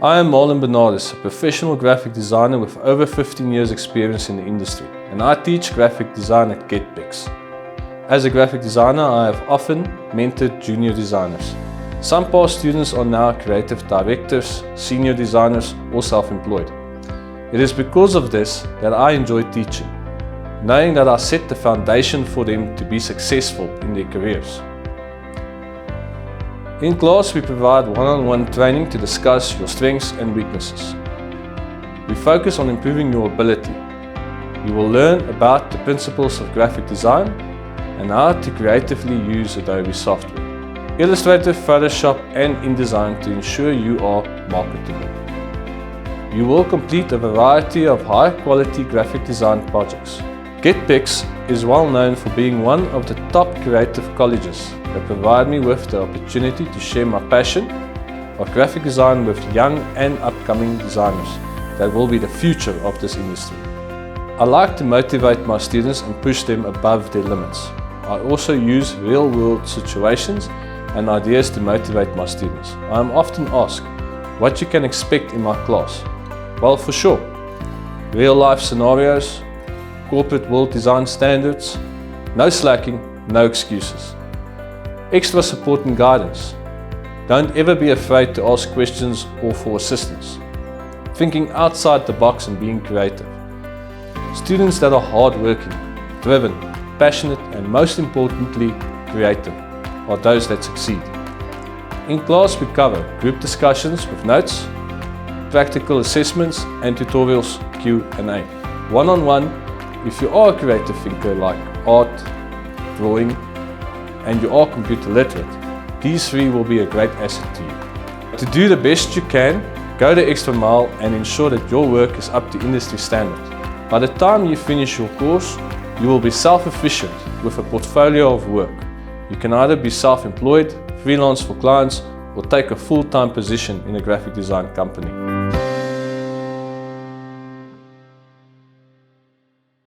I am Marlon Bernandes, a professional graphic designer with over 15 years experience in the industry, and I teach graphic design at Getpix. As a graphic designer, I have often mentored junior designers. Some past students are now creative directors, senior designers, or self-employed. It is because of this that I enjoy teaching, knowing that I set the foundation for them to be successful in their careers. In class, we provide one-on-one training to discuss your strengths and weaknesses. We focus on improving your ability. You will learn about the principles of graphic design and how to creatively use Adobe software, Illustrator, Photoshop, and InDesign to ensure you are marketable. You will complete a variety of high-quality graphic design projects. Getpix is well known for being one of the top creative colleges that provide me with the opportunity to share my passion of graphic design with young and upcoming designers that will be the future of this industry. I like to motivate my students and push them above their limits. I also use real-world situations and ideas to motivate my students. I am often asked what you can expect in my class. Well, for sure, real-life scenarios, corporate world design standards, no slacking, no excuses. Extra support and guidance. Don't ever be afraid to ask questions or for assistance. Thinking outside the box and being creative. Students that are hardworking, driven, passionate, and most importantly, creative are those that succeed. In class, we cover group discussions with notes, practical assessments, and tutorials Q&A. One-on-one, if you are a creative thinker like art, drawing, and you are computer literate, these three will be a great asset to you. To do the best you can, go the extra mile and ensure that your work is up to industry standard. By the time you finish your course, you will be self-efficient with a portfolio of work. You can either be self-employed, freelance for clients, or take a full-time position in a graphic design company.